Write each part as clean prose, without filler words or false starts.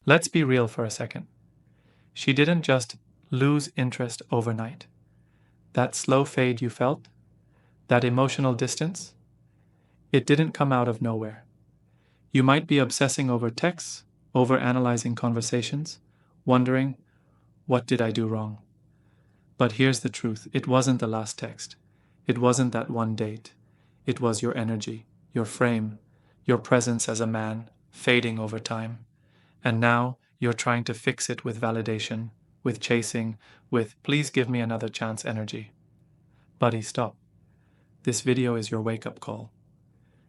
Let's be real for a second. She didn't just lose interest overnight. That slow fade you felt, that emotional distance, it didn't come out of nowhere. You might be obsessing over texts, over analyzing conversations, wondering, what did I do wrong? But here's the truth, it wasn't the last text. It wasn't that one date. It was your energy, your frame, your presence as a man, fading over time. And now you're trying to fix it with validation, with chasing, with please give me another chance energy. Buddy, stop. This video is your wake up call.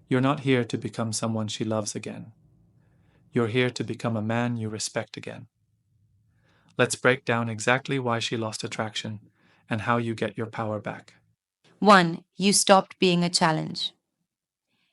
You're not here to become someone she loves again. You're here to become a man you respect again. Let's break down exactly why she lost attraction and how you get your power back. 1. You stopped being a challenge.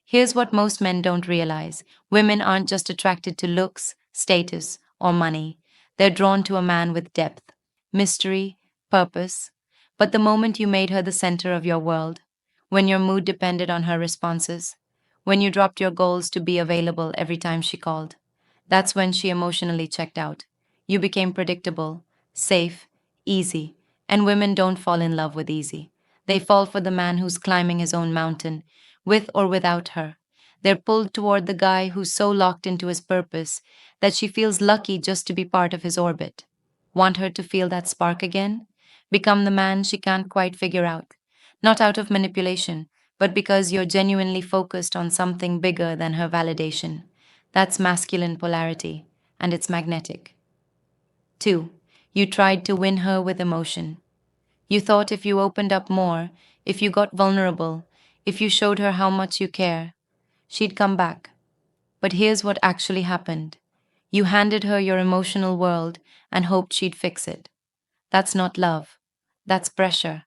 Here's what most men don't realize: women aren't just attracted to looks, status, or money. They're drawn to a man with depth, mystery, purpose. But the moment you made her the center of your world, when your mood depended on her responses, when you dropped your goals to be available every time she called, that's when she emotionally checked out. You became predictable, safe, easy, and women don't fall in love with easy. They fall for the man who's climbing his own mountain, with or without her. They're pulled toward the guy who's so locked into his purpose that she feels lucky just to be part of his orbit. Want her to feel that spark again? Become the man she can't quite figure out. Not out of manipulation, but because you're genuinely focused on something bigger than her validation. That's masculine polarity, and it's magnetic. 2. You tried to win her with emotion. You thought if you opened up more, if you got vulnerable, if you showed her how much you care, she'd come back. But here's what actually happened: you handed her your emotional world and hoped she'd fix it. That's not love. That's pressure.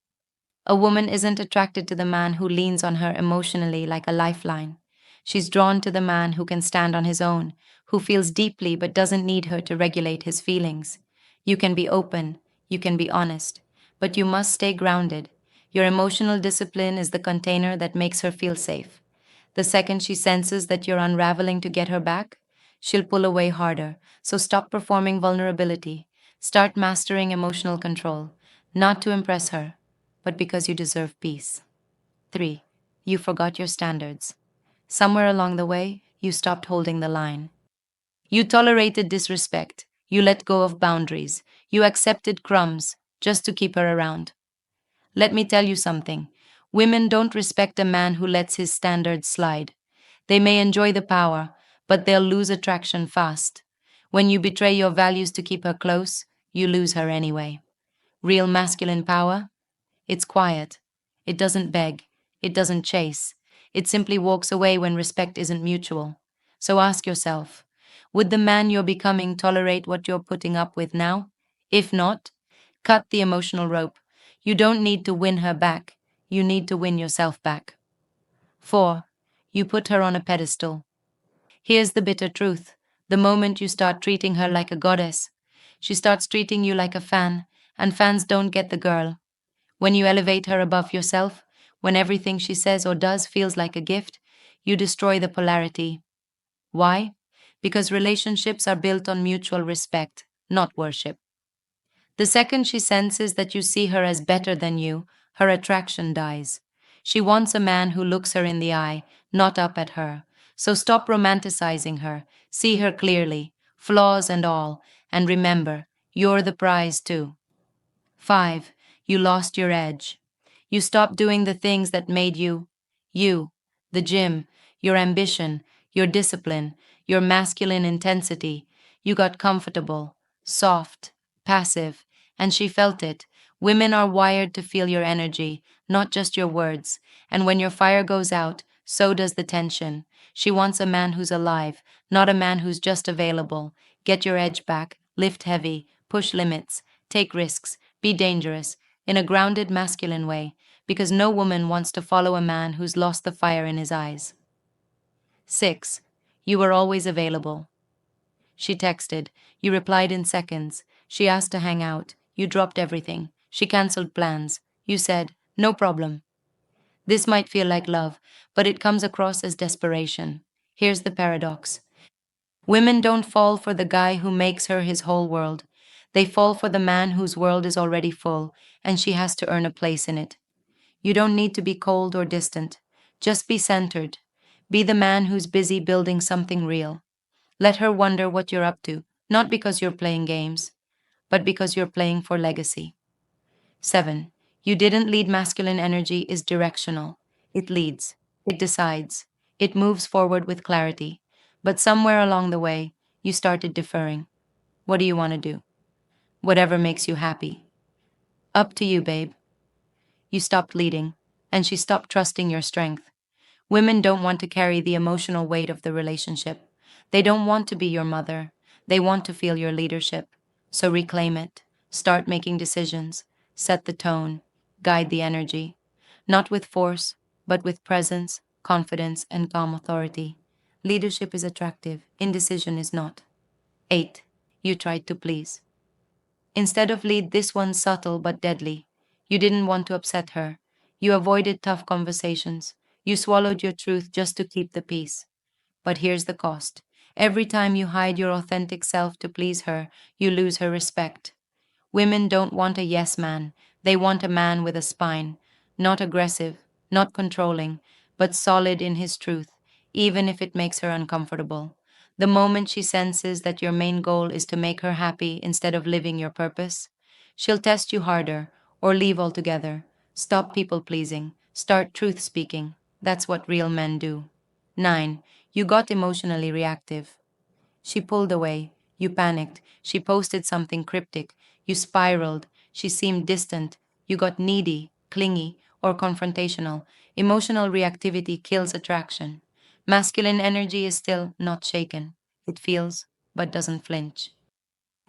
A woman isn't attracted to the man who leans on her emotionally like a lifeline. She's drawn to the man who can stand on his own, who feels deeply but doesn't need her to regulate his feelings. You can be open, you can be honest, but you must stay grounded. Your emotional discipline is the container that makes her feel safe. The second she senses that you're unraveling to get her back, she'll pull away harder. So stop performing vulnerability. Start mastering emotional control, not to impress her, but because you deserve peace. 3. You forgot your standards. Somewhere along the way, you stopped holding the line. You tolerated disrespect. You let go of boundaries. You accepted crumbs just to keep her around. Let me tell you something. Women don't respect a man who lets his standards slide. They may enjoy the power, but they'll lose attraction fast. When you betray your values to keep her close, you lose her anyway. Real masculine power? It's quiet. It doesn't beg. It doesn't chase. It simply walks away when respect isn't mutual. So ask yourself, would the man you're becoming tolerate what you're putting up with now? If not, cut the emotional rope. You don't need to win her back. You need to win yourself back. 4. You put her on a pedestal. Here's the bitter truth. The moment you start treating her like a goddess, she starts treating you like a fan, and fans don't get the girl. When you elevate her above yourself, when everything she says or does feels like a gift, you destroy the polarity. Why? Because relationships are built on mutual respect, not worship. The second she senses that you see her as better than you, her attraction dies. She wants a man who looks her in the eye, not up at her. So stop romanticizing her, see her clearly, flaws and all, and remember, you're the prize too. 5. You lost your edge. You stopped doing the things that made you, you, the gym, your ambition, your discipline, your masculine intensity. You got comfortable, soft, passive, and she felt it. Women are wired to feel your energy, not just your words. And when your fire goes out, so does the tension. She wants a man who's alive, not a man who's just available. Get your edge back, lift heavy, push limits, take risks, be dangerous, in a grounded masculine way, because no woman wants to follow a man who's lost the fire in his eyes. 6. You were always available. She texted. You replied in seconds. She asked to hang out. You dropped everything. She cancelled plans. You said, no problem. This might feel like love, but it comes across as desperation. Here's the paradox. Women don't fall for the guy who makes her his whole world. They fall for the man whose world is already full, and she has to earn a place in it. You don't need to be cold or distant. Just be centered. Be the man who's busy building something real. Let her wonder what you're up to, not because you're playing games, but because you're playing for legacy. 7. You didn't lead. Masculine energy is directional. It leads. It decides. It moves forward with clarity. But somewhere along the way, you started deferring. What do you want to do? Whatever makes you happy. Up to you, babe. You stopped leading, and she stopped trusting your strength. Women don't want to carry the emotional weight of the relationship. They don't want to be your mother. They want to feel your leadership. So reclaim it. Start making decisions. Set the tone. Guide the energy. Not with force, but with presence, confidence, and calm authority. Leadership is attractive. Indecision is not. 8. You tried to please. Instead of lead, this one's subtle but deadly. You didn't want to upset her. You avoided tough conversations. You swallowed your truth just to keep the peace. But here's the cost. Every time you hide your authentic self to please her, you lose her respect. Women don't want a yes man. They want a man with a spine. Not aggressive, not controlling, but solid in his truth, even if it makes her uncomfortable. The moment she senses that your main goal is to make her happy instead of living your purpose, she'll test you harder or leave altogether. Stop people pleasing. Start truth speaking. That's what real men do. 9. You got emotionally reactive. She pulled away. You panicked. She posted something cryptic. You spiraled. She seemed distant. You got needy, clingy, or confrontational. Emotional reactivity kills attraction. Masculine energy is still not shaken. It feels, but doesn't flinch.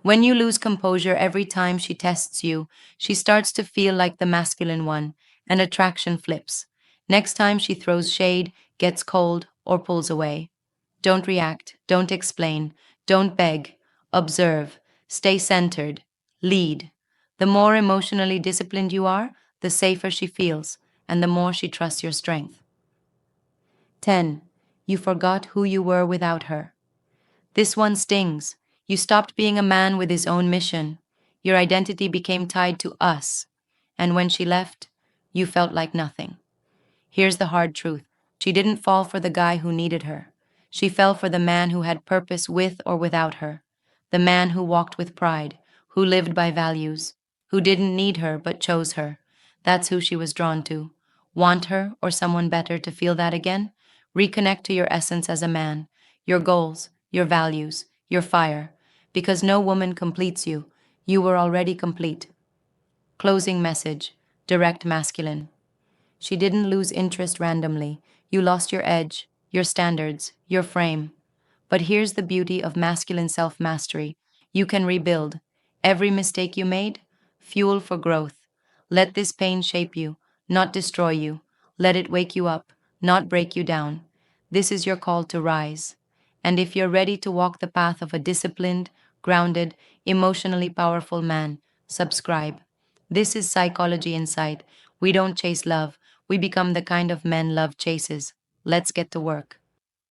When you lose composure every time she tests you, she starts to feel like the masculine one, and attraction flips. Next time she throws shade, gets cold, or pulls away. Don't react, don't explain, don't beg. Observe, stay centered, lead. The more emotionally disciplined you are, the safer she feels, and the more she trusts your strength. 10. You forgot who you were without her. This one stings. You stopped being a man with his own mission. Your identity became tied to us. And when she left, you felt like nothing. Here's the hard truth. She didn't fall for the guy who needed her. She fell for the man who had purpose with or without her. The man who walked with pride, who lived by values, who didn't need her but chose her. That's who she was drawn to. Want her or someone better to feel that again? Reconnect to your essence as a man, your goals, your values, your fire. Because no woman completes you. You were already complete. Closing message. Direct masculine. She didn't lose interest randomly. You lost your edge, your standards, your frame. But here's the beauty of masculine self mastery: you can rebuild. Every mistake you made, fuel for growth. Let this pain shape you, not destroy you. Let it wake you up, not break you down. This is your call to rise. And if you're ready to walk the path of a disciplined, grounded, emotionally powerful man, subscribe. This is Psychology Insight. We don't chase love, we become the kind of men love chases. Let's get to work.